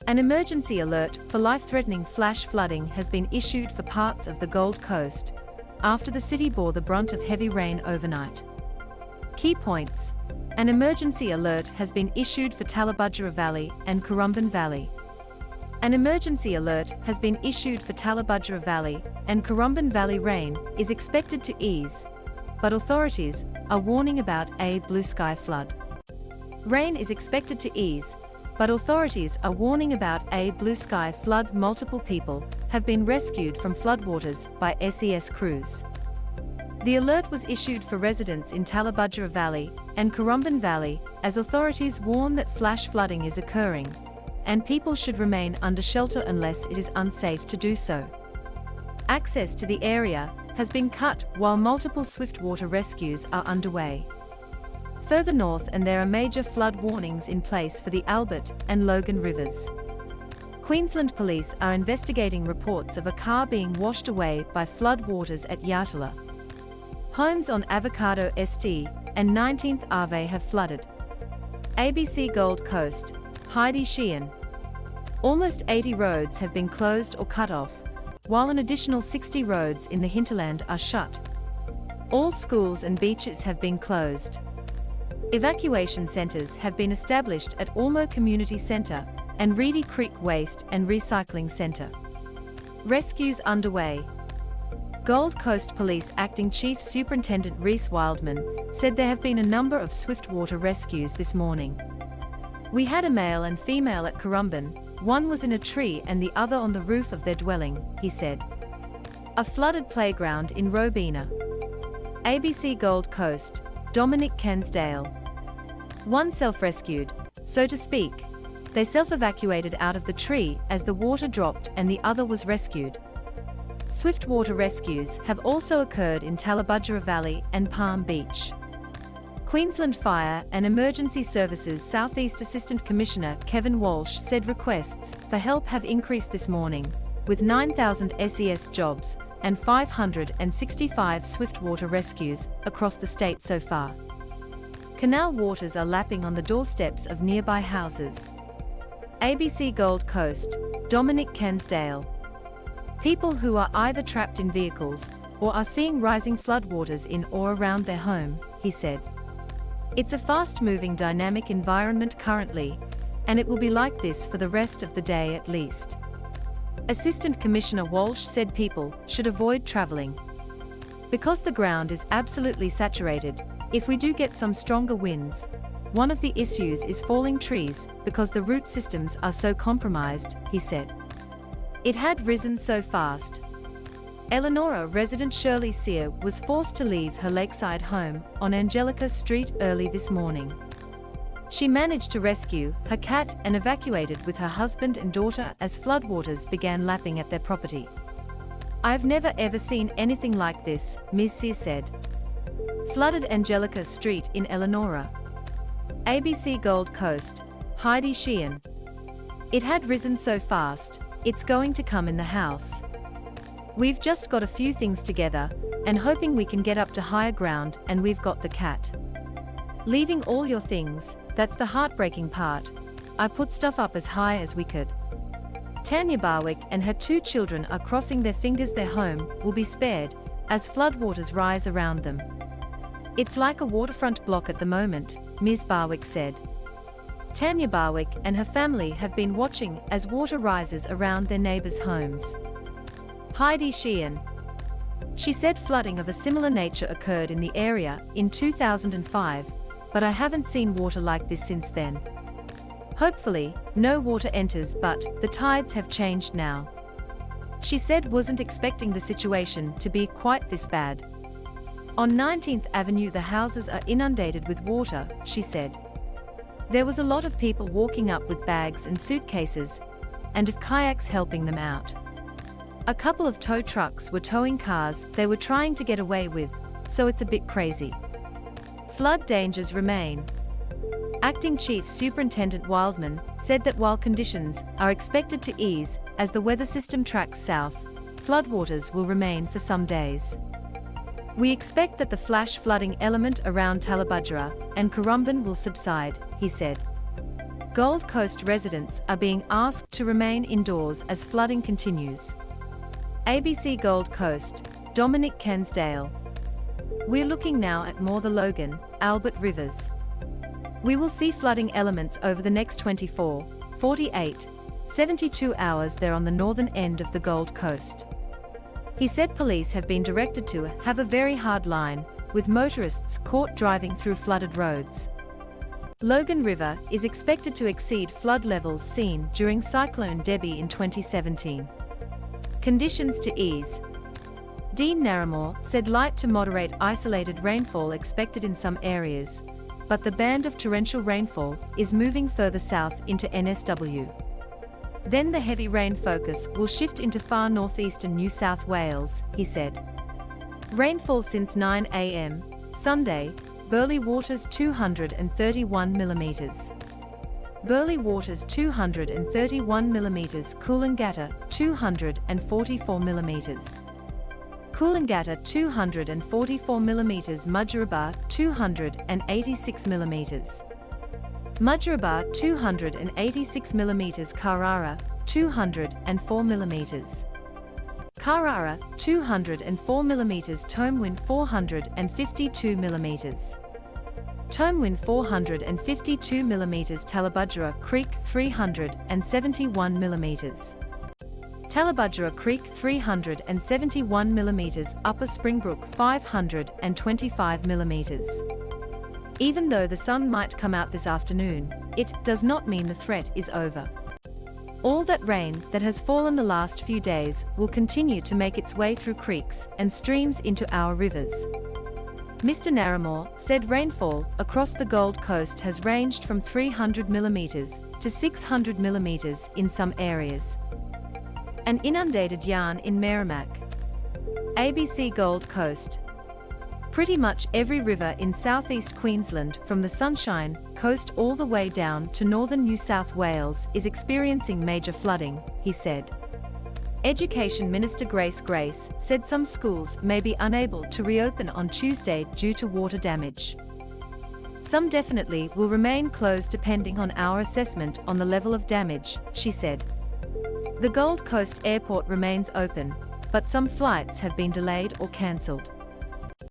An emergency alert for life-threatening flash flooding has been issued for parts of the Gold Coast, after the city bore the brunt of heavy rain overnight. Key points. An emergency alert has been issued for Tallebudgera Valley and Currumbin Valley. An emergency alert has been issued for Tallebudgera Valley and Currumbin Valley. Rain is expected to ease, but authorities are warning about a blue sky flood. Rain is expected to ease, but authorities are warning about a blue sky flood. Multiple people have been rescued from floodwaters by SES crews. The alert was issued for residents in Tallebudgera Valley and Currumbin Valley, as authorities warn that flash flooding is occurring, and people should remain under shelter unless it is unsafe to do so. Access to the area has been cut while multiple Swiftwater rescues are underway. Further north, and there are major flood warnings in place for the Albert and Logan rivers. Queensland police are investigating reports of a car being washed away by flood waters at Yatala. Homes on Avocado St and 19th Ave have flooded. ABC Gold Coast, Heidi Sheehan. Almost 80 roads have been closed or cut off, while an additional 60 roads in the hinterland are shut. All schools and beaches have been closed. Evacuation centres have been established at Ormo Community Centre and Reedy Creek Waste and Recycling Centre. Rescues underway. Gold Coast Police Acting Chief Superintendent Reece Wildman said there have been a number of Swiftwater rescues this morning. We had a male and female at Currumbin, one was in a tree and the other on the roof of their dwelling, he said. A flooded playground in Robina. ABC Gold Coast, Dominic Kensdale. One self-rescued, so to speak. They self-evacuated out of the tree as the water dropped and the other was rescued. Swiftwater rescues have also occurred in Tallebudgera Valley and Palm Beach. Queensland Fire and Emergency Services Southeast Assistant Commissioner Kevin Walsh said requests for help have increased this morning, with 9,000 SES jobs and 565 Swiftwater rescues across the state so far. Canal waters are lapping on the doorsteps of nearby houses. ABC Gold Coast, Dominic Kensdale. People who are either trapped in vehicles or are seeing rising floodwaters in or around their home, he said. It's a fast-moving dynamic environment currently, and it will be like this for the rest of the day at least. Assistant Commissioner Walsh said people should avoid travelling. Because the ground is absolutely saturated, if we do get some stronger winds, one of the issues is falling trees because the root systems are so compromised, he said. It had risen so fast. Eleonora resident Shirley Sear was forced to leave her lakeside home on Angelica Street early this morning. She managed to rescue her cat and evacuated with her husband and daughter as floodwaters began lapping at their property. "I've never ever seen anything like this," Ms. Sear said. Flooded Angelica Street in Eleonora. ABC Gold Coast, Heidi Sheehan. It had risen so fast, it's going to come in the house. We've just got a few things together, and hoping we can get up to higher ground, and we've got the cat. Leaving all your things, that's the heartbreaking part. I put stuff up as high as we could. Tanya Barwick and her 2 children are crossing their fingers their home will be spared, as floodwaters rise around them. It's like a waterfront block at the moment, Ms. Barwick said. Tanya Barwick and her family have been watching as water rises around their neighbors' homes. Heidi Sheehan. She said flooding of a similar nature occurred in the area in 2005, but I haven't seen water like this since then. Hopefully, no water enters, but the tides have changed now. She said wasn't expecting the situation to be quite this bad. On 19th Avenue the houses are inundated with water, she said. There was a lot of people walking up with bags and suitcases, and of kayaks helping them out. A couple of tow trucks were towing cars they were trying to get away with, so it's a bit crazy. Flood dangers remain. Acting Chief Superintendent Wildman said that while conditions are expected to ease as the weather system tracks south, floodwaters will remain for some days. We expect that the flash flooding element around Tallebudgera and Currumbin will subside, he said. Gold Coast residents are being asked to remain indoors as flooding continues. ABC Gold Coast, Dominic Kensdale. We're looking now at more the Logan, Albert rivers. We will see flooding elements over the next 24, 48, 72 hours there on the northern end of the Gold Coast. He said police have been directed to have a very hard line, with motorists caught driving through flooded roads. Logan River is expected to exceed flood levels seen during Cyclone Debbie in 2017. Conditions to ease. Dean Narramore said light to moderate isolated rainfall expected in some areas, but the band of torrential rainfall is moving further south into NSW. Then the heavy rain focus will shift into far northeastern New South Wales, he said. Rainfall since 9 a.m. Sunday, Burleigh Waters 231 mm. Burleigh Waters 231 mm, Coolangatta 244 mm. Coolangatta 244 mm, Mudgeraba 286 mm. Mudgeraba 286 mm, Carrara 204 mm. Carrara 204 mm, Tomewin 452 mm. Tomewin 452 mm, Tallebudgera Creek 371 mm. Tallebudgera Creek 371 mm, Upper Springbrook 525 mm. Even though the sun might come out this afternoon, it does not mean the threat is over. All that rain that has fallen the last few days will continue to make its way through creeks and streams into our rivers. Mr. Narramore said rainfall across the Gold Coast has ranged from 300 mm to 600 mm in some areas. An inundated yarn in Merrimack. ABC Gold Coast. Pretty much every river in southeast Queensland, from the Sunshine Coast all the way down to northern New South Wales, is experiencing major flooding, he said. Education Minister Grace said some schools may be unable to reopen on Tuesday due to water damage. Some definitely will remain closed depending on our assessment on the level of damage, she said. The Gold Coast Airport remains open, but some flights have been delayed or cancelled.